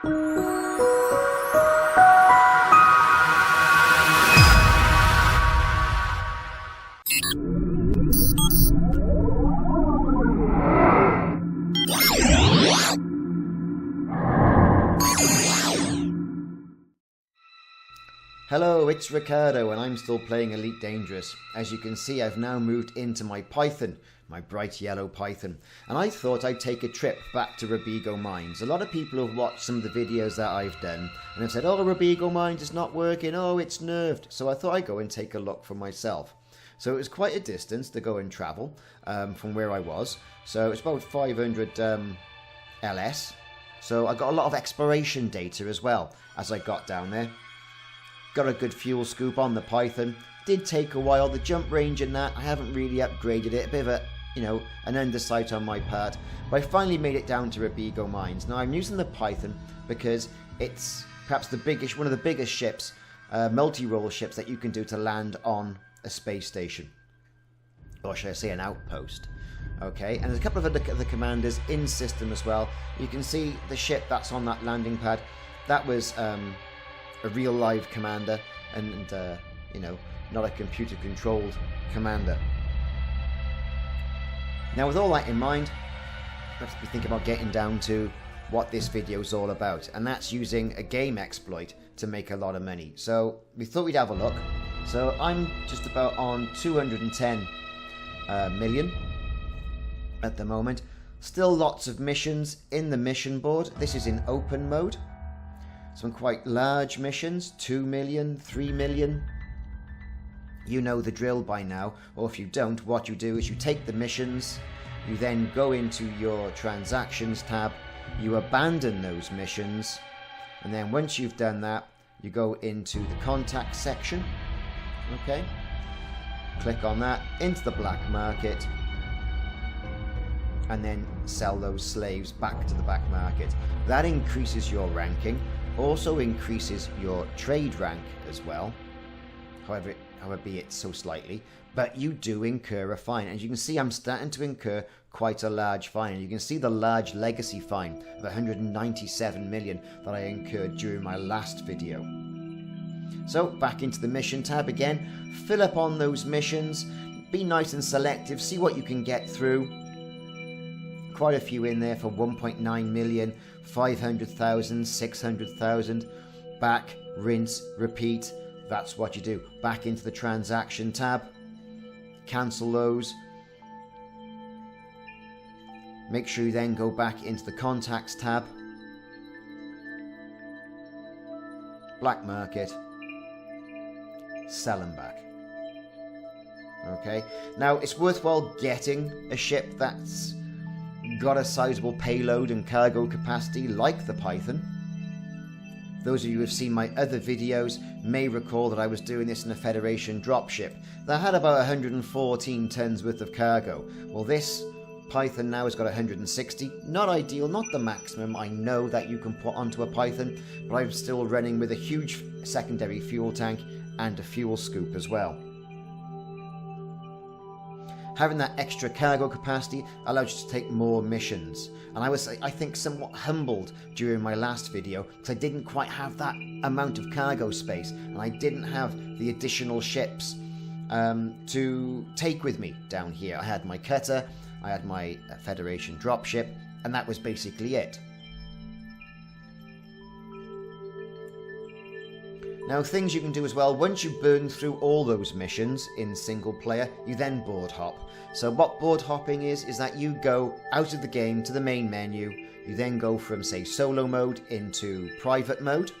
Hello, it's Ricardo and I'm still playing Elite Dangerous. As you can see, I've now moved into my Python, my bright yellow Python, and I thought I'd take a trip back to Robigo Mines. A lot of people have watched some of the videos that I've done and have said, oh, Robigo Mines is not working, oh, it's nerfed. So I thought I'd go and take a look for myself. So it was quite a distance to go and travel from where I was. So it's about 500 LS. So I got a lot of exploration data as well as I got down there. Got a good fuel scoop on the Python. Did take a while. The jump range and that, I haven't really upgraded it. A bit of a, an undersight on my part. But I finally made it down to Robigo Mines. Now I'm using the Python because it's perhaps one of the biggest ships, multi-role ships that you can do to land on a space station. Or should I say an outpost. Okay, and there's a couple of other commanders in system as well. You can see the ship that's on that landing pad. That was a real live commander and not a computer controlled commander. Now with all that in mind, let's be thinking about getting down to what this video is all about, and that's using a game exploit to make a lot of money. So we thought we'd have a look. So I'm just about on 210 million at the moment. Still lots of missions in the mission board. This is in open mode. Some quite large missions, 2 million, 3 million. You know the drill by now, or if you don't, what you do is you take the missions, you then go into your transactions tab, you abandon those missions, and then once you've done that, you go into the contact section, okay? Click on that, into the black market, and then sell those slaves back to the black market. That increases your ranking. Also increases your trade rank as well, however be it so slightly, but you do incur a fine. As you can see, I'm starting to incur quite a large fine. You can see the large legacy fine of 197 million that I incurred during my last video. So back into the mission tab again, fill up on those missions, be nice and selective, see what you can get through. Quite a few in there for 1.9 million, 500,000, 600,000. Back, rinse, repeat. That's what you do. Back into the transaction tab. Cancel those. Make sure you then go back into the contacts tab. Black market. Sell them back. Okay. Now, it's worthwhile getting a ship that's got a sizable payload and cargo capacity like the Python. Those of you who have seen my other videos may recall that I was doing this in a Federation dropship that had about 114 tons worth of cargo. Well, this Python now has got 160. Not ideal, not the maximum I know that you can put onto a Python, but I'm still running with a huge secondary fuel tank and a fuel scoop as well. Having that extra cargo capacity allows you to take more missions. And I was, I think, somewhat humbled during my last video because I didn't quite have that amount of cargo space and I didn't have the additional ships to take with me down here. I had my cutter, I had my Federation dropship, and that was basically it. Now, things you can do as well, once you burn through all those missions in single player, you then board hop. So what board hopping is that you go out of the game to the main menu, you then go from, say, solo mode into private mode.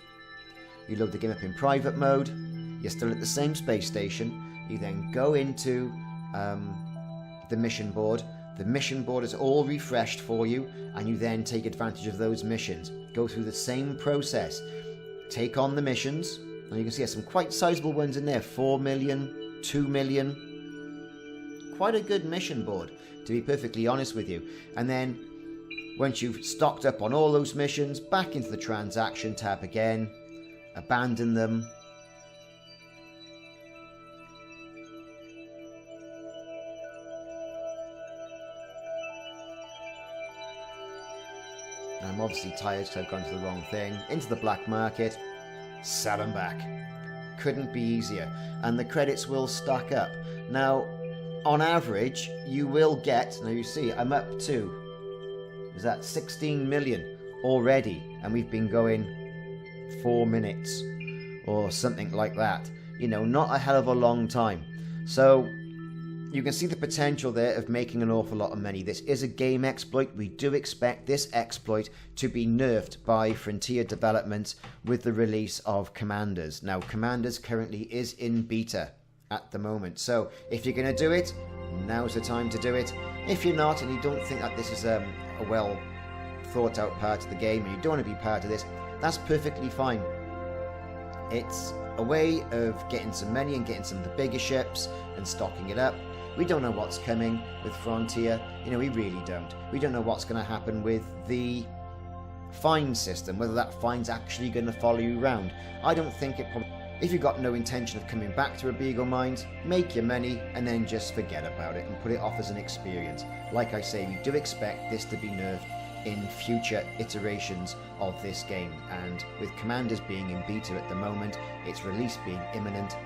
You load the game up in private mode, you're still at the same space station, you then go into the mission board. The mission board is all refreshed for you, and you then take advantage of those missions. Go through the same process, take on the missions. And you can see there's some quite sizable ones in there, 4 million, 2 million. Quite a good mission board, to be perfectly honest with you. And then, once you've stocked up on all those missions, back into the transaction tab again, abandon them. I'm obviously tired because I've gone to the wrong thing. Into the black market, sell them back. Couldn't be easier. And the credits will stack up. Now, on average, you will get, now you see, I'm up to, is that 16 million already? And we've been going 4 minutes or something like that. You know, not a hell of a long time. So you can see the potential there of making an awful lot of money. This is a game exploit. We do expect this exploit to be nerfed by Frontier Development with the release of Commanders. Now, Commanders currently is in beta at the moment. So if you're going to do it, now's the time to do it. If you're not, and you don't think that this is a well thought out part of the game, and you don't want to be part of this, that's perfectly fine. It's a way of getting some money and getting some of the bigger ships and stocking it up. We don't know what's coming with Frontier. You know, we really don't. We don't know what's going to happen with the fine system, whether that fine's actually going to follow you around. I don't think it probably... If you've got no intention of coming back to Robigo Mines, make your money and then just forget about it and put it off as an experience. Like I say, we do expect this to be nerfed in future iterations of this game, and with Commanders being in beta at the moment, its release being imminent,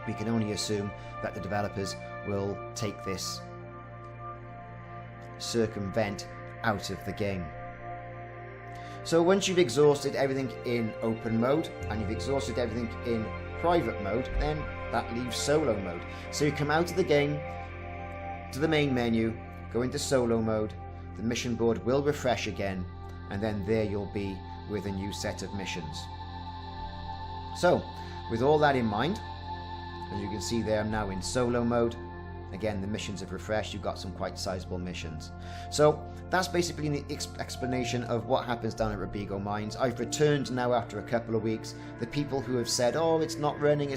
we can only assume that the developers will take this circumvent out of the game. So once you've exhausted everything in open mode and you've exhausted everything in private mode, then that leaves solo mode. So you come out of the game to the main menu, go into solo mode, the mission board will refresh again, and then there you'll be with a new set of missions. So with all that in mind, as you can see there, I'm now in solo mode. Again, the missions have refreshed. You've got some quite sizable missions. So that's basically the explanation of what happens down at Robigo Mines. I've returned now after a couple of weeks. The people who have said, oh, it's not running,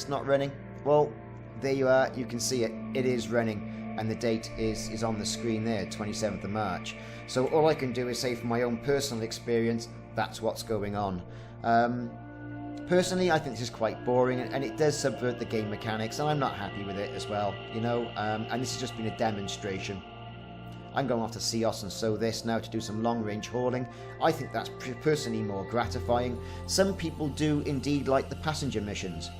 well, there you are. You can see it. It is running. And the date is on the screen there, 27th of March. So all I can do is say from my own personal experience, that's what's going on. Personally, I think this is quite boring, and it does subvert the game mechanics, and I'm not happy with it as well, you know, and this has just been a demonstration. I'm going off to Cios and sow this now to do some long-range hauling. I think that's personally more gratifying. Some people do indeed like the passenger missions.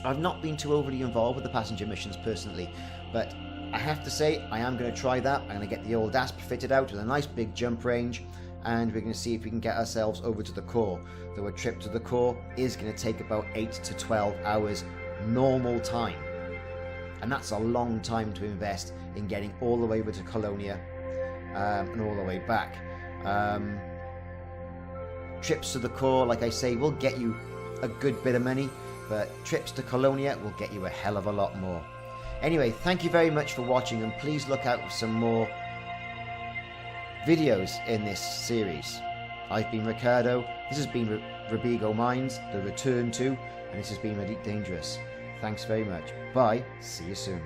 I've not been too overly involved with the passenger missions personally, but I have to say I am going to try that. I'm going to get the old ASP fitted out with a nice big jump range, and we're going to see if we can get ourselves over to the core. Though a trip to the core is going to take about 8 to 12 hours normal time, and that's a long time to invest in getting all the way over to Colonia and all the way back. Trips to the core, like I say, will get you a good bit of money, but trips to Colonia will get you a hell of a lot more. Anyway, thank you very much for watching, and please look out for some more videos in this series. I've been Ricardo, this has been Robigo Mines, the return to, and this has been Elite Dangerous. Thanks very much. Bye, see you soon.